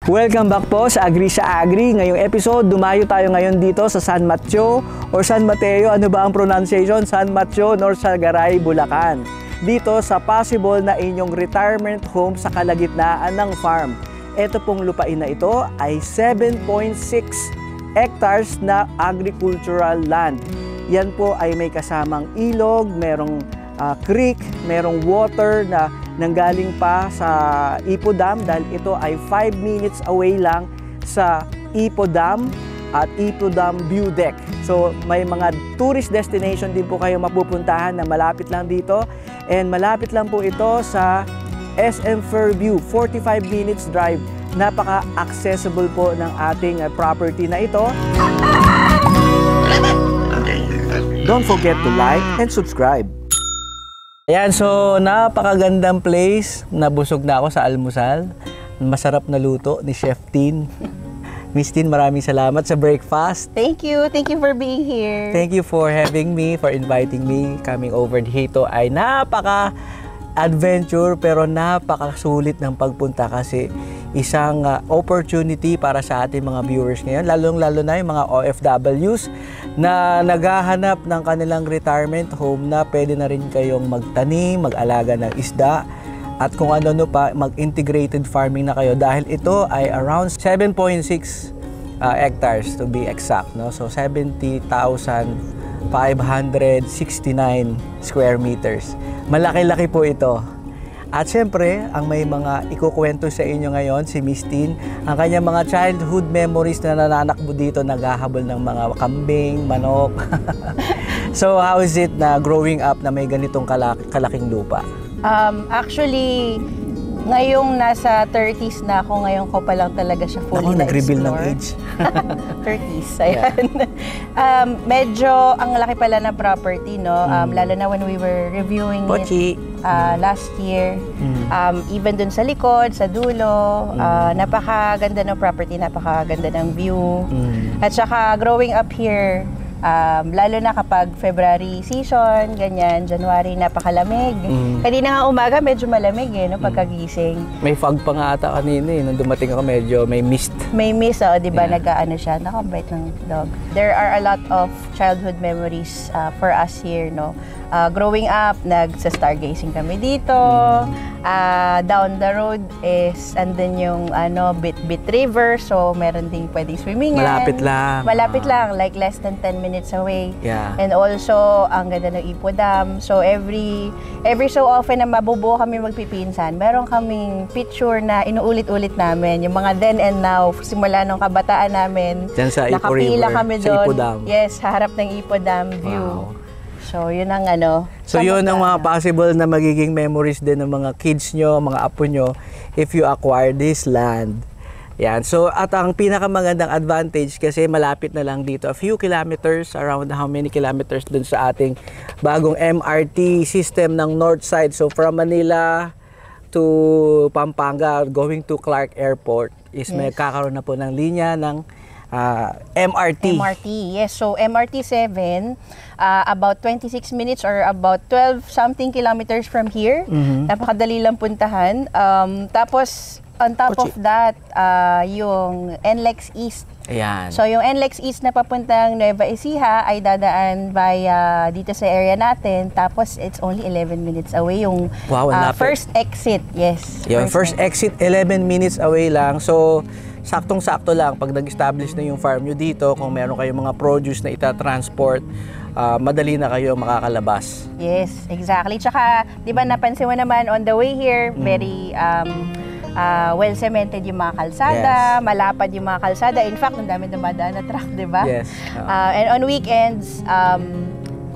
Welcome back po sa Agri sa Agri. Ngayong episode, dumayo tayo ngayon dito sa San Mateo or San Mateo. Ano ba ang pronunciation? San Mateo, North Sagaray, Bulacan. Dito sa possible na inyong retirement home sa kalagitnaan ng farm. Ito pong lupain na ito ay 7.6 hectares na agricultural land. Yan po ay may kasamang ilog, merong creek, merong water na nanggaling pa sa Ipo Dam dahil ito ay 5 minutes away lang sa Ipo Dam at Ipo Dam View Deck. So may mga tourist destination din po kayo mapupuntahan na malapit lang dito, and malapit lang po ito sa SM Fairview, 45 minutes drive. Napaka-accessible po ng ating property na ito. Don't forget to like and subscribe. Ayan, so napakagandang place. Nabusog na ako sa almusal. Masarap na luto ni Chef Tin. Miss Tin, maraming salamat sa breakfast. Thank you. Thank you for being here. Thank you for having me, for inviting me. Coming over dito ay napaka-adventure pero napakasulit ng pagpunta kasi isang opportunity para sa ating mga viewers ngayon, lalong-lalo na yung mga OFWs na naghahanap ng kanilang retirement home na pwede na rin kayong magtanim, mag-alaga ng isda, at kung ano pa, mag-integrated farming na kayo dahil ito ay around 7.6 hectares to be exact, no? So 70,569 square meters. Malaki-laki po ito. At syempre, ang may mga ikukwento sa inyo ngayon, si Miss Tin, ang kanyang mga childhood memories na nananakbo dito, naghahabol ng mga kambing, manok. So, how is it na growing up na may ganitong kalaking lupa? Actually, ngayong nasa 30s na ako, ngayon ko pa lang talaga siya fully na-explore. Nag-reveal ng age. 30s, ayan. Medyo ang laki pala ng property, no? Lalo na when we were reviewing it last year. Even dun sa likod, sa dulo, napakaganda ng property, napakaganda ng view. At saka growing up here, lalo na kapag February season, ganyan, January, napakalamig. Kanina nga umaga, medyo malamig no, pagkagising. May fog pa nga ata kanina nung dumating ako, medyo may mist. May mist, di ba? Nag-aano siya, nakabait ng dog. There are a lot of childhood memories for us here, no? Growing up, nagsa-stargazing kami dito. Down the road is, andun yung Bit River, so meron ding pwedeng swimmingan. Malapit lang. Malapit lang, like less than 10 minutes away. Yeah. And also, ang ganda ng Ipo Dam. So every so often na mabubuo kami magpipinsan, meron kaming picture na inuulit-ulit namin. Yung mga then and now, simula nung kabataan namin. Diyan sa Ipo River, kami sa Ipo Dam. Yes, harap ng Ipo Dam view. Wow. So, yun ang So, yun ang mga possible na magiging memories din ng mga kids nyo, mga apo nyo, if you acquire this land. Yan. So, at ang pinakamagandang advantage kasi malapit na lang dito, a few kilometers, around how many kilometers dun sa ating bagong MRT system ng North Side. So, from Manila to Pampanga, going to Clark Airport, is may kakaroon na po ng linya ng MRT. MRT, yes. So, MRT 7, about 26 minutes or about 12 something kilometers from here. Napakadali lang puntahan. Tapos, on top of that, yung NLEX East. Ayan. So, yung NLEX East na papuntang Nueva Ecija ay dadaan via dito sa area natin. Tapos, it's only 11 minutes away. Yung first exit, yes. Yung first exit, 11 minutes away lang. So, saktong-sakto lang pag nag-establish na yung farm nyo dito, kung meron kayong mga produce na ita-transport, madali na kayo makakalabas. Yes, exactly. Tsaka, di ba napansin mo naman on the way here, very well-cemented yung mga kalsada, malapad yung mga kalsada. In fact, ang dami dumadaan na truck, di ba? Yes. And on weekends,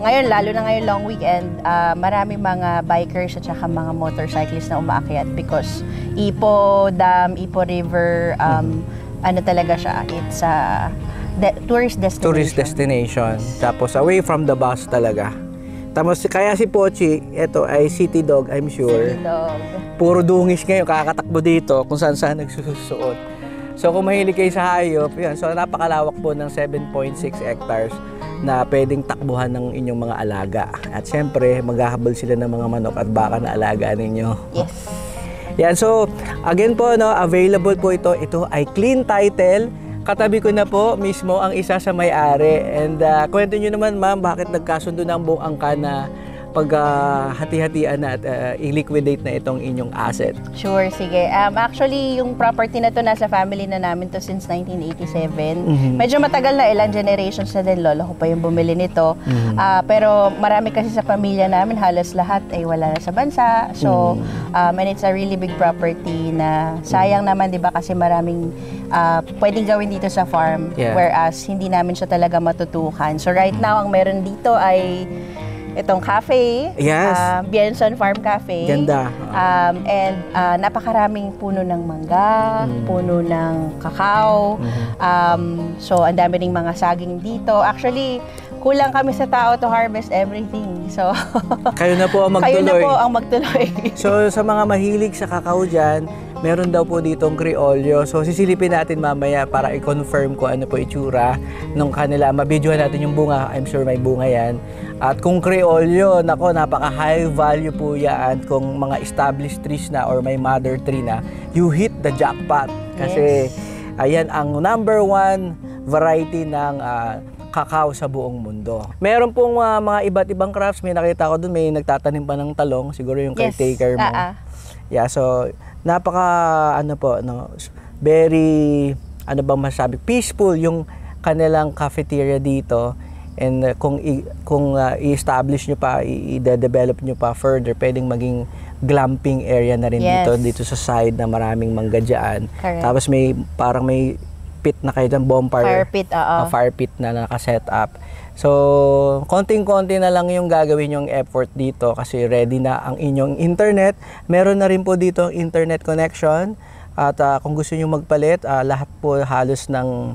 ngayon, lalo na ngayon long weekend, maraming mga bikers at saka mga motorcyclists na umaakyat because Ipo Dam, Ipo River, talaga siya. It's a tourist destination. Tourist destination. Tapos away from the bus talaga. Tapos kaya si Pochi, ito ay city dog, I'm sure. City dog. Puro dungis ngayon, kakatakbo dito kung saan nagsusuot. So kung mahilig kayo sa hayop, yan. So napakalawak po ng 7.6 hectares na pwedeng takbuhan ng inyong mga alaga. At syempre, maghahabol sila ng mga manok at baka na alagaan ninyo. Yes. Yan, so again po, no, available po ito. Ito ay clean title. Katabi ko na po mismo ang isa sa may-ari. And kwento nyo naman, ma'am, bakit nagkasundo na ang buong angka na pag-hati-hatian na at i-liquidate na itong inyong asset? Sure, sige. Actually, yung property na to nasa family na namin to since 1987. Medyo matagal na, ilang generations na din. Lolo ko pa yung bumili nito. Pero marami kasi sa pamilya namin, halos lahat ay wala na sa bansa. So, and it's a really big property na sayang naman, di ba? Kasi maraming pwedeng gawin dito sa farm. Whereas, hindi namin siya talaga matutukan. So, right now, ang meron dito ay itong cafe, Bienson Farm Cafe. Ganda. And napakaraming puno ng mangga, puno ng kakao. So, ang dami ring mga saging dito. Actually, kulang kami sa tao to harvest everything. So, kayo na po ang magtuloy. Kayo na po ang magtuloy. So, sa mga mahilig sa kakao dyan, meron daw po ditong Criollo. So, sisilipin natin mamaya para i-confirm ko ano po itsura nung kanila. Mabidyohan natin yung bunga. I'm sure may bunga yan. At kung Criollo, nako, napaka-high value po yan. Kung mga established trees na or may mother tree na, you hit the jackpot. Kasi, ayan ang #1 variety ng kakao sa buong mundo. Meron pong mga iba't ibang crafts. May nakita ko doon, may nagtatanim pa ng talong. Siguro yung caretaker mo. Yeah, so very, bang masabi, peaceful yung kanilang cafeteria dito. And kung i-establish nyo pa, i-develop nyo pa further, pwedeng maging glamping area na rin dito sa side na maraming mangga dyan. Tapos parang may pit na kayo dyan, bonfire. Fire pit na naka-set up. So, konting-konti na lang yung gagawin yung effort dito kasi ready na ang inyong internet. Meron na rin po dito ang internet connection. At kung gusto nyo magpalit, lahat po halos ng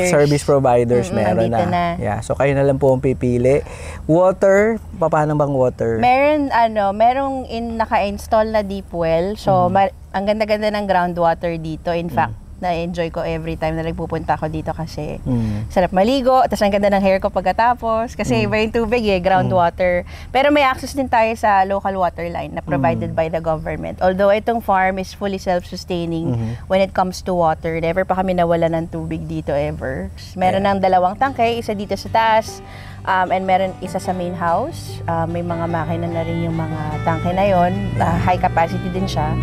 service providers meron na. Yeah, so kayo na lang po ang pipili. Water, paano bang water? Merong naka-install na deep well. So, ang ganda-ganda ng groundwater dito. In fact, na-enjoy ko every time na nagpupunta ako dito kasi sarap maligo, tapos ang ganda ng hair ko pagkatapos kasi iba yung tubig groundwater. Pero may access din tayo sa local water line na provided by the government. Although itong farm is fully self-sustaining when it comes to water. Never pa kami nawala ng tubig dito ever. Meron ng 2 tangke, isa dito sa taas, and meron isa sa main house. May mga makina na rin yung mga tangke na yon. High capacity din siya.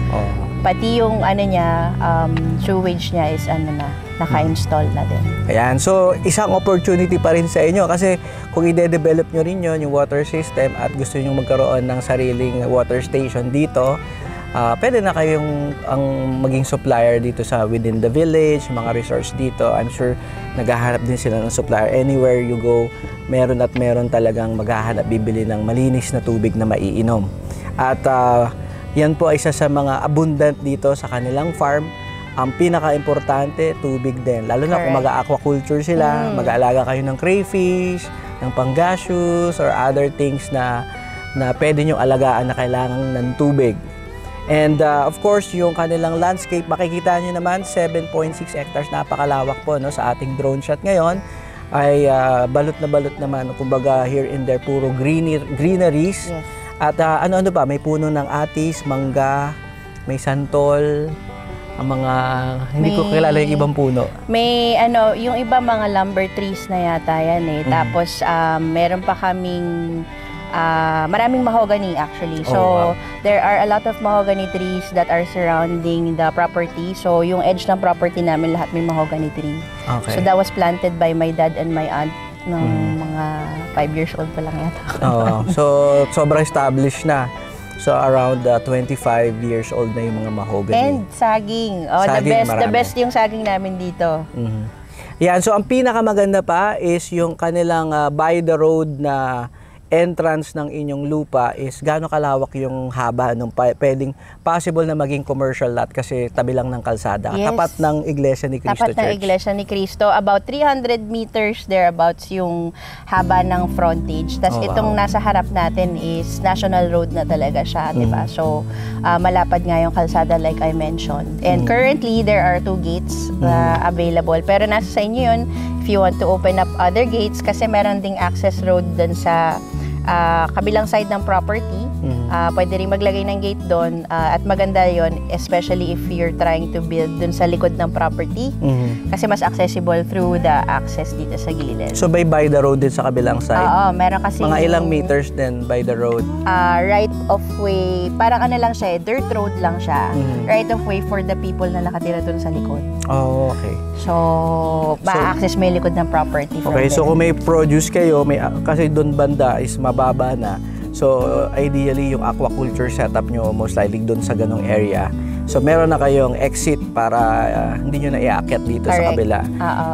Pati yung sewage niya is naka-install na din. Ayan, so isang opportunity pa rin sa inyo kasi kung i-develop nyo rin yun, yung water system at gusto nyo magkaroon ng sariling water station dito, pwede na kayong maging supplier dito sa within the village, mga resource dito. I'm sure naghahanap din sila ng supplier. Anywhere you go, meron talagang maghahanap, bibili ng malinis na tubig na maiinom. At yan po ay isa sa mga abundant dito sa kanilang farm. Ang pinaka-importante, tubig din. Lalo na kung mag-aquaculture sila, mag-aalaga kayo ng crayfish, ng pangasius, or other things na pwede nyo alagaan na kailangan ng tubig. And of course, yung kanilang landscape, makikita nyo naman, 7.6 hectares, napakalawak po no, sa ating drone shot ngayon. Ay balot na balot naman, kumbaga here and there, puro greeneries. At ano pa, may puno ng atis, mangga, may santol, ang mga, hindi ko kilala yung ibang puno. May yung iba mga lumber trees na yata yan Tapos meron pa kaming maraming mahogany actually. So there are a lot of mahogany trees that are surrounding the property. So yung edge ng property namin lahat may mahogany tree. So that was planted by my dad and my aunt nung mga 5 years old pa lang yata. So sobrang established na. So around 25 years old na yung mga mahogany. And saging. The best yung saging namin dito. Yan, so ang pinakamaganda pa is yung kanilang by the road na entrance ng inyong lupa is gaano kalawak yung haba nung pwedeng possible na maging commercial lot kasi tabi lang ng kalsada. Tapat ng Iglesia ni Cristo Church. Tapat ng Iglesia ni Cristo. About 300 meters thereabouts yung haba ng frontage. Tapos itong nasa harap natin is National Road na talaga siya, di ba? So, malapad nga yung kalsada like I mentioned. And currently, there are 2 gates available. Pero nasa sa inyo yun if you want to open up other gates kasi meron ding access road dun sa kabilang side ng property Pwede rin maglagay ng gate doon at maganda yon, especially if you're trying to build dun sa likod ng property kasi mas accessible through the access dito sa gilid. So by the road din sa kabilang side? Oo, meron kasi mga ilang meters din by the road? Right of way, parang ano lang siya, dirt road lang siya. Right of way for the people na nakatira dun sa likod. Oh, okay. So, ma-access mo yung likod ng property. Okay, so kung may produce kayo, kasi doon banda is mababa na. So, ideally, yung aquaculture setup nyo, most likely doon sa ganong area. So, meron na kayong exit para hindi nyo na iakyat dito sa kabila.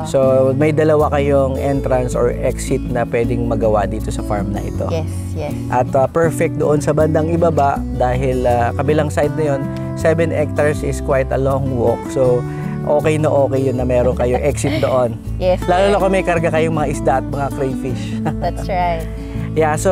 So, may dalawa kayong entrance or exit na pwedeng magawa dito sa farm na ito. Yes, yes. At perfect doon sa bandang ibaba dahil kabilang side na yun, 7 hectares is quite a long walk. So, okay na okay yun na meron kayong exit doon. Yes. Lalo na kung may karga kayong mga isda at mga crayfish. That's right. Yeah, so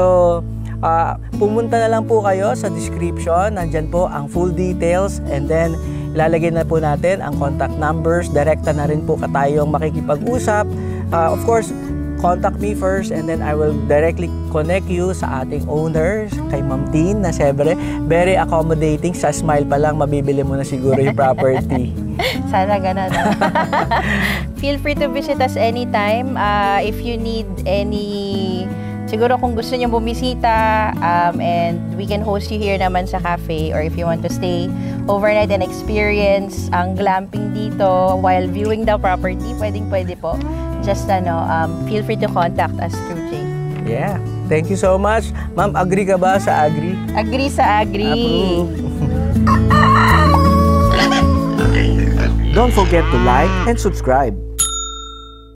pumunta na lang po kayo sa description. Nandyan po ang full details and then ilalagay na po natin ang contact numbers. Direkta na rin po tayong makikipag-usap. Of course, contact me first and then I will directly connect you sa ating owners, kay Ma'am Tin na siyempre very accommodating. Sa smile pa lang, mabibili mo na siguro yung property. Sana ganun. Feel free to visit us anytime. If you need any, siguro kung gusto niyo bumisita, and we can host you here naman sa cafe, or if you want to stay overnight and experience ang glamping dito while viewing the property, pwede po. Just feel free to contact us through Jay. Yeah. Thank you so much. Ma'am, agree ka ba sa agree? Agree sa agree. Don't forget to like and subscribe.